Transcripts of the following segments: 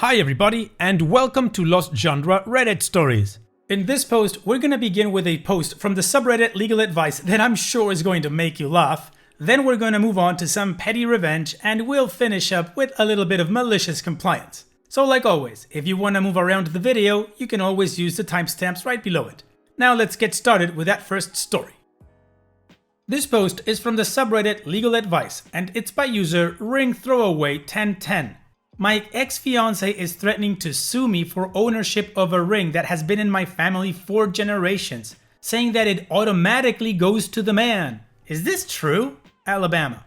Hi everybody, and welcome to Lost Genre Reddit Stories. In this post, we're gonna begin with a post from the subreddit Legal Advice that I'm sure is going to make you laugh. Then we're gonna move on to some petty revenge, and we'll finish up with a little bit of malicious compliance. So like always, if you wanna move around the video, you can always use the timestamps right below it. Now let's get started with that first story. This post is from the subreddit Legal Advice, and it's by user ringthrowaway1010. My ex-fiance is threatening to sue me for ownership of a ring that has been in my family for generations, saying that it automatically goes to the man. Is this true? Alabama.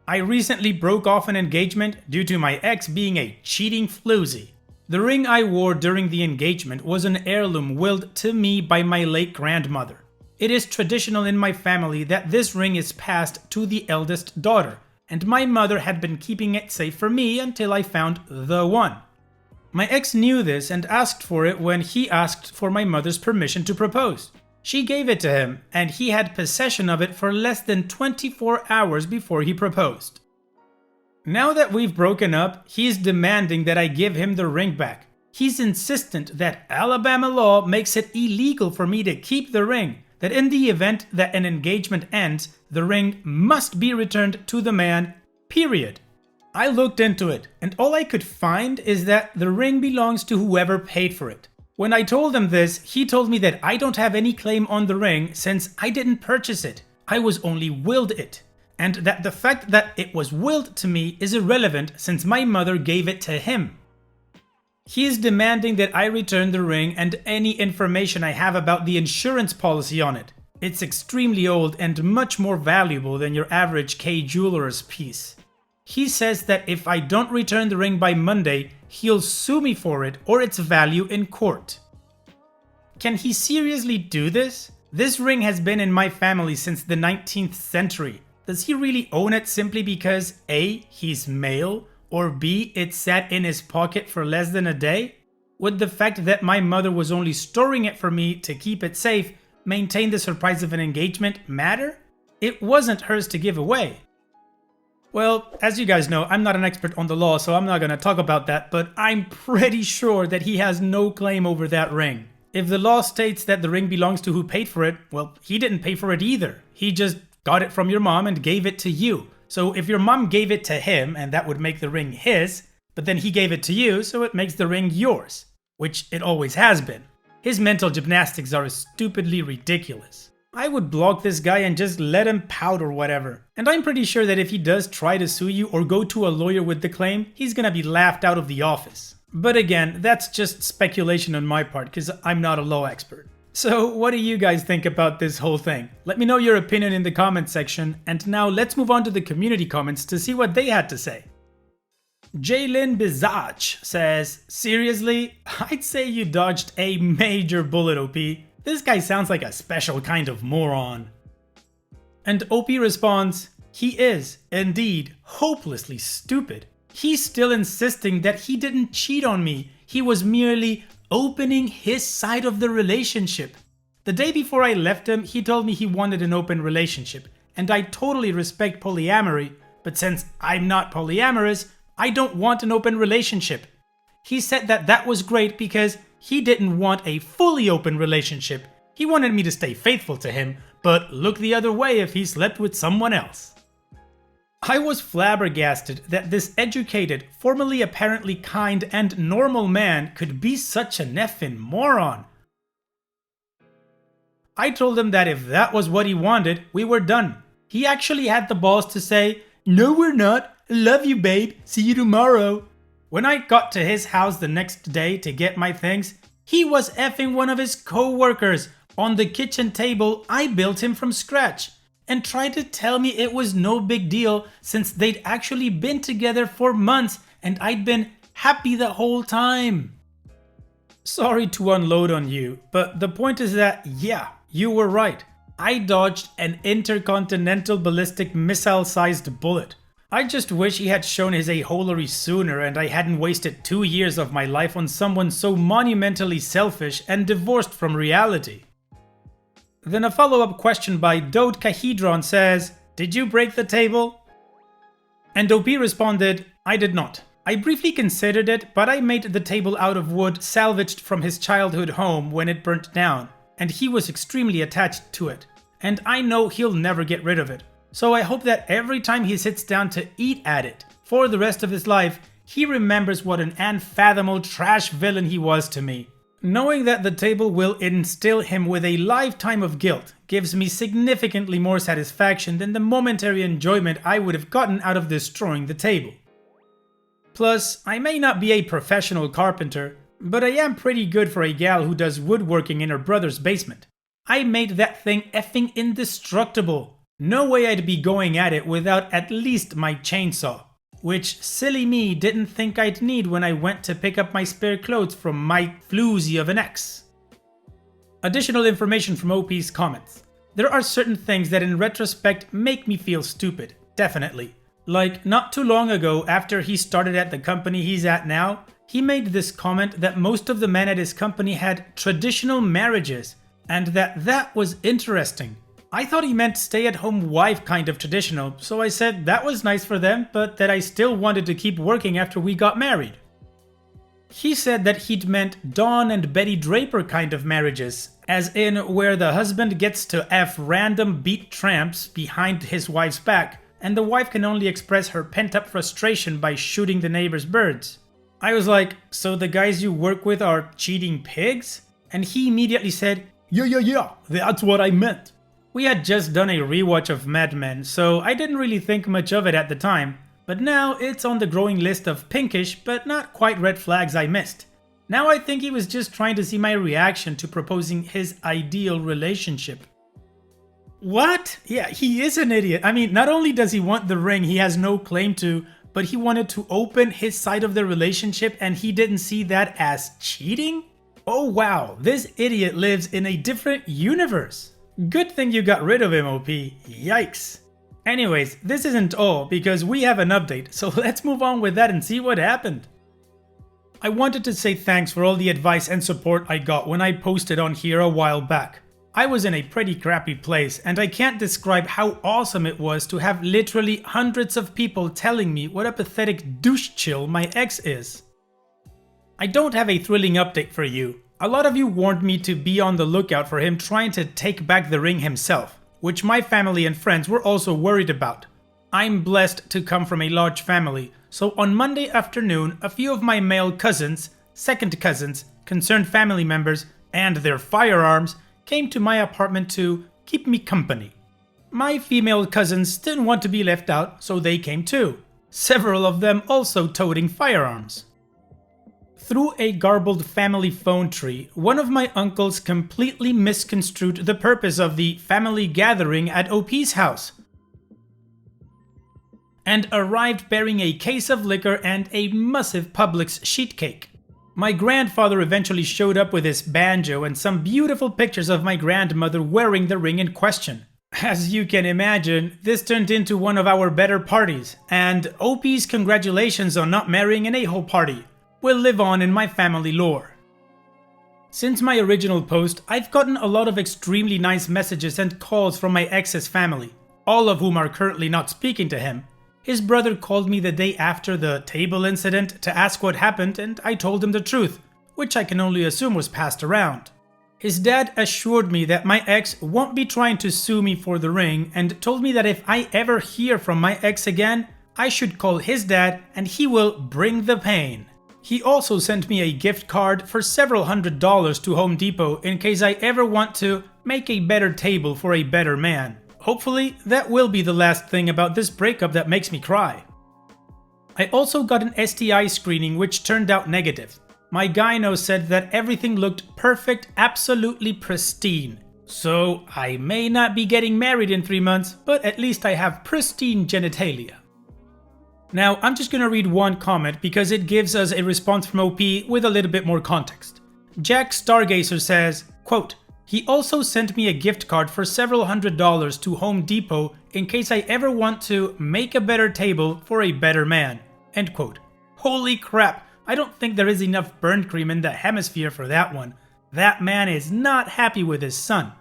I recently broke off an engagement due to my ex being a cheating floozy. The ring I wore during the engagement was an heirloom willed to me by my late grandmother. It is traditional in my family that this ring is passed to the eldest daughter, and my mother had been keeping it safe for me until I found the one. My ex knew this and asked for it when he asked for my mother's permission to propose. She gave it to him, and he had possession of it for less than 24 hours before he proposed. Now that we've broken up, he's demanding that I give him the ring back. He's insistent that Alabama law makes it illegal for me to keep the ring, that in the event that an engagement ends, the ring must be returned to the man, period. I looked into it, and all I could find is that the ring belongs to whoever paid for it. When I told him this, he told me that I don't have any claim on the ring since I didn't purchase it. I was only willed it, and that the fact that it was willed to me is irrelevant since my mother gave it to him. He is demanding that I return the ring and any information I have about the insurance policy on it. It's extremely old and much more valuable than your average K jeweler's piece. He says that if I don't return the ring by Monday, he'll sue me for it or its value in court. Can he seriously do this? This ring has been in my family since the 19th century. Does he really own it simply because A, he's male, or B, it sat in his pocket for less than a day? Would the fact that my mother was only storing it for me to keep it safe maintain the surprise of an engagement matter? It wasn't hers to give away. Well, as you guys know, I'm not an expert on the law, so I'm not gonna talk about that, but I'm pretty sure that he has no claim over that ring. If the law states that the ring belongs to who paid for it, well, he didn't pay for it either. He just got it from your mom and gave it to you. So if your mom gave it to him, and that would make the ring his, but then he gave it to you, so it makes the ring yours, which it always has been. His mental gymnastics are stupidly ridiculous. I would block this guy and just let him pout or whatever. And I'm pretty sure that if he does try to sue you or go to a lawyer with the claim, he's gonna be laughed out of the office. But again, that's just speculation on my part, because I'm not a law expert. So what do you guys think about this whole thing? Let me know your opinion in the comment section, and now let's move on to the community comments to see what they had to say. Jaylin Bizach says, seriously? I'd say you dodged a major bullet, OP. This guy sounds like a special kind of moron. And OP responds, he is, indeed, hopelessly stupid. He's still insisting that he didn't cheat on me. He was merely opening his side of the relationship. The day before I left him, he told me he wanted an open relationship, and I totally respect polyamory, but since I'm not polyamorous, I don't want an open relationship. He said that that was great because he didn't want a fully open relationship. He wanted me to stay faithful to him, but look the other way if he slept with someone else. I was flabbergasted that this educated, formerly apparently kind and normal man could be such an effing moron. I told him that if that was what he wanted, we were done. He actually had the balls to say, "No, we're not. Love you, babe. See you tomorrow." When I got to his house the next day to get my things, he was effing one of his co-workers on the kitchen table I built him from scratch, and tried to tell me it was no big deal since they'd actually been together for months and I'd been happy the whole time. Sorry to unload on you, but the point is that, yeah, you were right. I dodged an intercontinental ballistic missile-sized bullet. I just wish he had shown his a-holery sooner and I hadn't wasted 2 years of my life on someone so monumentally selfish and divorced from reality. Then a follow-up question by Dodecahedron says, did you break the table? And OP responded, I did not. I briefly considered it, but I made the table out of wood salvaged from his childhood home when it burnt down, and he was extremely attached to it. And I know he'll never get rid of it. So I hope that every time he sits down to eat at it, for the rest of his life, he remembers what an unfathomable trash villain he was to me. Knowing that the table will instill him with a lifetime of guilt gives me significantly more satisfaction than the momentary enjoyment I would have gotten out of destroying the table. Plus, I may not be a professional carpenter, but I am pretty good for a gal who does woodworking in her brother's basement. I made that thing effing indestructible. No way I'd be going at it without at least my chainsaw, which silly me didn't think I'd need when I went to pick up my spare clothes from my floozy of an ex. Additional information from OP's comments. There are certain things that in retrospect make me feel stupid, definitely. Like, not too long ago, after he started at the company he's at now, he made this comment that most of the men at his company had traditional marriages, and that was interesting. I thought he meant stay-at-home wife kind of traditional, so I said that was nice for them, but that I still wanted to keep working after we got married. He said that he'd meant Dawn and Betty Draper kind of marriages, as in where the husband gets to F random beat tramps behind his wife's back, and the wife can only express her pent-up frustration by shooting the neighbor's birds. I was like, so the guys you work with are cheating pigs? And he immediately said, yeah, that's what I meant. We had just done a rewatch of Mad Men, so I didn't really think much of it at the time, but now it's on the growing list of pinkish but not quite red flags I missed. Now I think he was just trying to see my reaction to proposing his ideal relationship. What? Yeah, he is an idiot. I mean, not only does he want the ring he has no claim to, but he wanted to open his side of the relationship and he didn't see that as cheating? Oh wow, this idiot lives in a different universe. Good thing you got rid of him, OP. Yikes. Anyways, this isn't all because we have an update, so let's move on with that and see what happened. I wanted to say thanks for all the advice and support I got when I posted on here a while back. I was in a pretty crappy place, and I can't describe how awesome it was to have literally hundreds of people telling me what a pathetic douche chill my ex is. I don't have a thrilling update for you. A lot of you warned me to be on the lookout for him trying to take back the ring himself, which my family and friends were also worried about. I'm blessed to come from a large family, so on Monday afternoon, a few of my male cousins, second cousins, concerned family members, and their firearms came to my apartment to keep me company. My female cousins didn't want to be left out, so they came too, several of them also toting firearms. Through a garbled family phone tree, one of my uncles completely misconstrued the purpose of the family gathering at OP's house and arrived bearing a case of liquor and a massive Publix sheet cake. My grandfather eventually showed up with his banjo and some beautiful pictures of my grandmother wearing the ring in question. As you can imagine, this turned into one of our better parties, and OP's congratulations on not marrying an a-hole party will live on in my family lore. Since my original post, I've gotten a lot of extremely nice messages and calls from my ex's family, all of whom are currently not speaking to him. His brother called me the day after the table incident to ask what happened, and I told him the truth, which I can only assume was passed around. His dad assured me that my ex won't be trying to sue me for the ring and told me that if I ever hear from my ex again, I should call his dad and he will bring the pain. He also sent me a gift card for several $100s to Home Depot in case I ever want to make a better table for a better man. Hopefully, that will be the last thing about this breakup that makes me cry. I also got an STI screening which turned out negative. My gyno said that everything looked perfect, absolutely pristine. So, I may not be getting married in 3 months, but at least I have pristine genitalia. Now, I'm just gonna read one comment because it gives us a response from OP with a little bit more context. Jack Stargazer says, quote, "He also sent me a gift card for several $100s to Home Depot in case I ever want to make a better table for a better man." End quote. Holy crap, I don't think there is enough burn cream in the hemisphere for that one. That man is not happy with his son.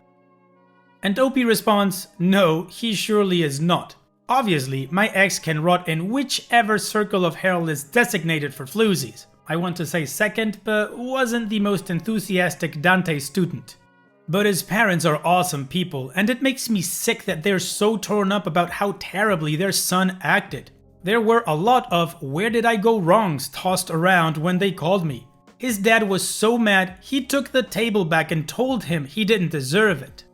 And OP responds, "No, he surely is not. Obviously, my ex can rot in whichever circle of hell is designated for floozies. I want to say second, but wasn't the most enthusiastic Dante student. But his parents are awesome people, and it makes me sick that they're so torn up about how terribly their son acted. There were a lot of "where did I go wrongs" tossed around when they called me. His dad was so mad, he took the table back and told him he didn't deserve it.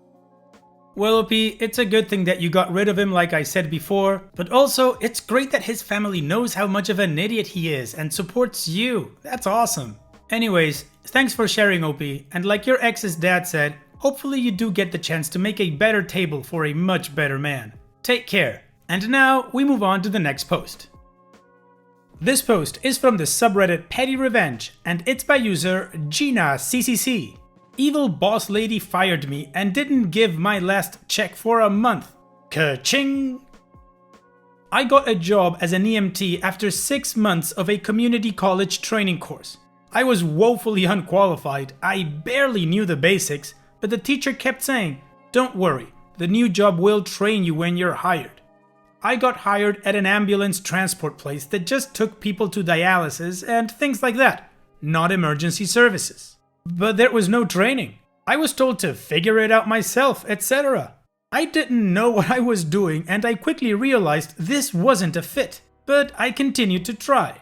Well, OP, it's a good thing that you got rid of him like I said before, but also it's great that his family knows how much of an idiot he is and supports you. That's awesome. Anyways, thanks for sharing, OP, and like your ex's dad said, hopefully you do get the chance to make a better table for a much better man. Take care. And now we move on to the next post. This post is from the subreddit Petty Revenge, and it's by user GinaCCC. Evil boss lady fired me and didn't give my last check for a month. Ka-ching! I got a job as an EMT after 6 months of a community college training course. I was woefully unqualified, I barely knew the basics, but the teacher kept saying, "Don't worry, the new job will train you when you're hired." I got hired at an ambulance transport place that just took people to dialysis and things like that, not emergency services. But there was no training. I was told to figure it out myself, etc. I didn't know what I was doing and I quickly realized this wasn't a fit, but I continued to try.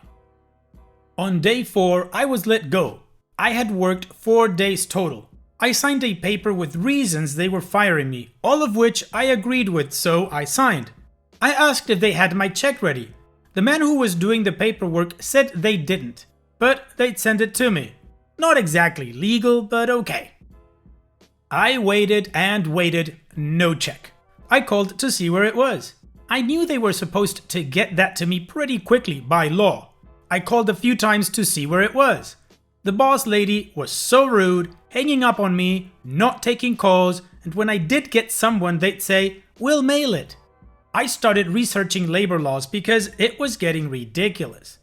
On day 4, I was let go. I had worked 4 days total. I signed a paper with reasons they were firing me, all of which I agreed with, so I signed. I asked if they had my check ready. The man who was doing the paperwork said they didn't, but they'd send it to me. Not exactly legal, but okay. I waited and waited, no check. I called to see where it was. I knew they were supposed to get that to me pretty quickly by law. I called a few times to see where it was. The boss lady was so rude, hanging up on me, not taking calls, and when I did get someone, they'd say, "We'll mail it." I started researching labor laws because it was getting ridiculous.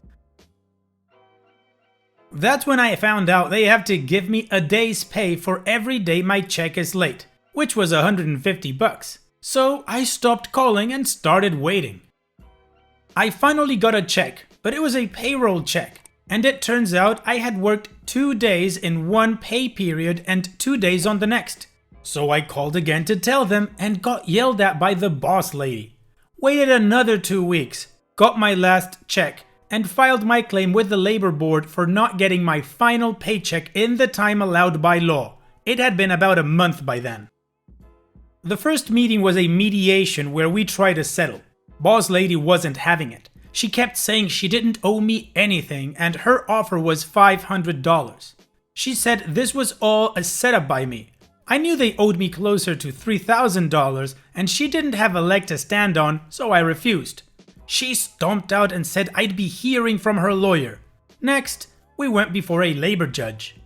That's when I found out they have to give me a day's pay for every day my check is late, which was $150. So I stopped calling and started waiting. I finally got a check, but it was a payroll check, and it turns out I had worked 2 days in one pay period and 2 days on the next. So I called again to tell them and got yelled at by the boss lady. Waited another 2 weeks, got my last check, and filed my claim with the labor board for not getting my final paycheck in the time allowed by law. It had been about a month by then. The first meeting was a mediation where we tried to settle. Boss lady wasn't having it. She kept saying she didn't owe me anything and her offer was $500. She said this was all a setup by me. I knew they owed me closer to $3,000 and she didn't have a leg to stand on, so I refused. She stomped out and said I'd be hearing from her lawyer. Next, we went before a labor judge.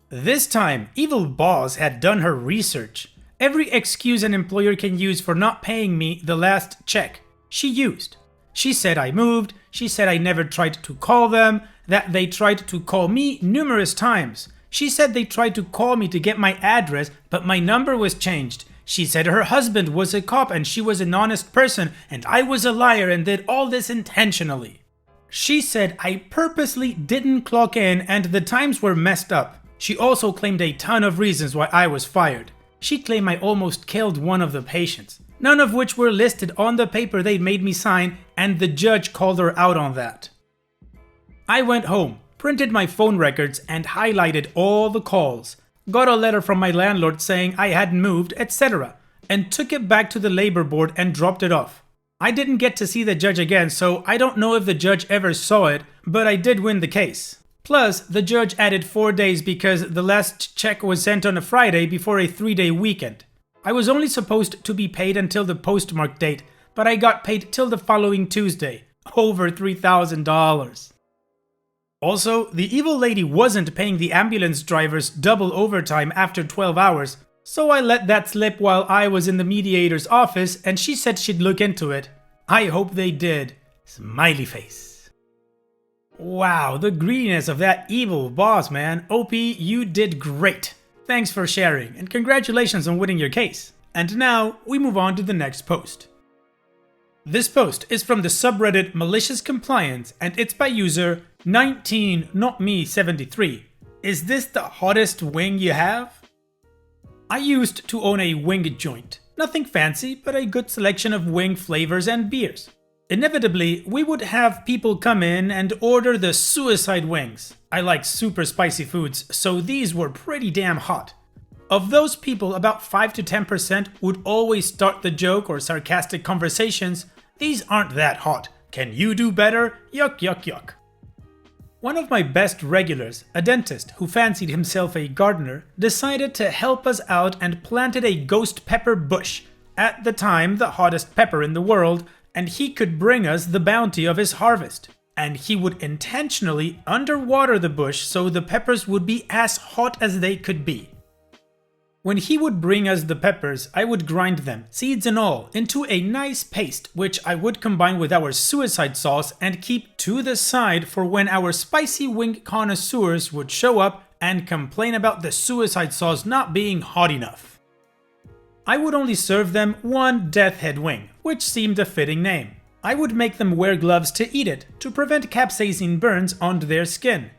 This time, evil boss had done her research. Every excuse an employer can use for not paying me the last check, she used. She said I moved, she said I never tried to call them, that they tried to call me numerous times. She said they tried to call me to get my address, but my number was changed. She said her husband was a cop and she was an honest person and I was a liar and did all this intentionally. She said I purposely didn't clock in and the times were messed up. She also claimed a ton of reasons why I was fired. She claimed I almost killed one of the patients, none of which were listed on the paper they made me sign, and the judge called her out on that. I went home, printed my phone records and highlighted all the calls. Got a letter from my landlord saying I hadn't moved, etc., and took it back to the labor board and dropped it off. I didn't get to see the judge again, so I don't know if the judge ever saw it, but I did win the case. Plus, the judge added 4 days because the last check was sent on a Friday before a 3-day weekend. I was only supposed to be paid until the postmark date, but I got paid till the following Tuesday. Over $3,000. Also, the evil lady wasn't paying the ambulance drivers double overtime after 12 hours, so I let that slip while I was in the mediator's office and she said she'd look into it. I hope they did. Smiley face. Wow, the greediness of that evil boss, man. OP, you did great. Thanks for sharing and congratulations on winning your case. And now we move on to the next post. This post is from the subreddit Malicious Compliance and it's by user 19notme73. Is this the hottest wing you have? I used to own a wing joint. Nothing fancy, but a good selection of wing flavors and beers. Inevitably, we would have people come in and order the suicide wings. I like super spicy foods, so these were pretty damn hot. Of those people, about 5 to 10% would always start the joke or sarcastic conversations. These aren't that hot. Can you do better? Yuck, yuck, yuck. One of my best regulars, a dentist who fancied himself a gardener, decided to help us out and planted a ghost pepper bush, at the time the hottest pepper in the world, and he could bring us the bounty of his harvest. And he would intentionally underwater the bush so the peppers would be as hot as they could be. When he would bring us the peppers, I would grind them, seeds and all, into a nice paste, which I would combine with our suicide sauce and keep to the side for when our spicy wing connoisseurs would show up and complain about the suicide sauce not being hot enough. I would only serve them one death head wing, which seemed a fitting name. I would make them wear gloves to eat it, to prevent capsaicin burns onto their skin.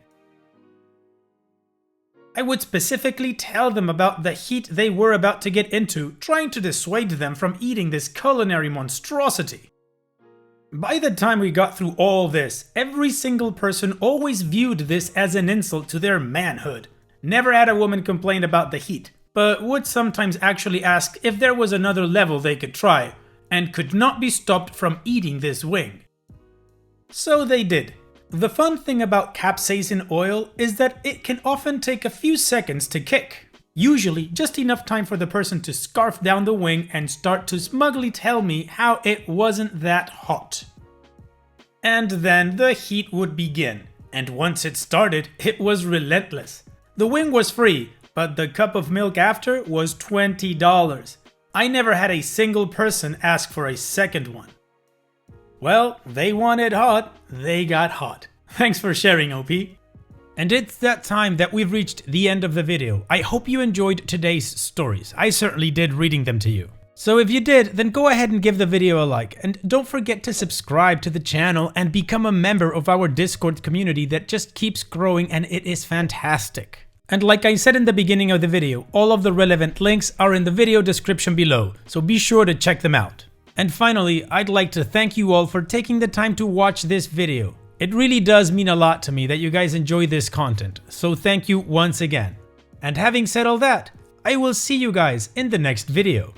I would specifically tell them about the heat they were about to get into, trying to dissuade them from eating this culinary monstrosity. By the time we got through all this, every single person always viewed this as an insult to their manhood. Never had a woman complain about the heat, but would sometimes actually ask if there was another level they could try, and could not be stopped from eating this wing. So they did. The fun thing about capsaicin oil is that it can often take a few seconds to kick. Usually just enough time for the person to scarf down the wing and start to smugly tell me how it wasn't that hot. And then the heat would begin, and once it started, it was relentless. The wing was free, but the cup of milk after was $20. I never had a single person ask for a second one. Well, they wanted hot, they got hot. Thanks for sharing, OP. And it's that time that we've reached the end of the video. I hope you enjoyed today's stories. I certainly did reading them to you. So if you did, then go ahead and give the video a like. And don't forget to subscribe to the channel and become a member of our Discord community that just keeps growing and it is fantastic. And like I said in the beginning of the video, all of the relevant links are in the video description below, so be sure to check them out. And finally, I'd like to thank you all for taking the time to watch this video. It really does mean a lot to me that you guys enjoy this content, so thank you once again. And having said all that, I will see you guys in the next video.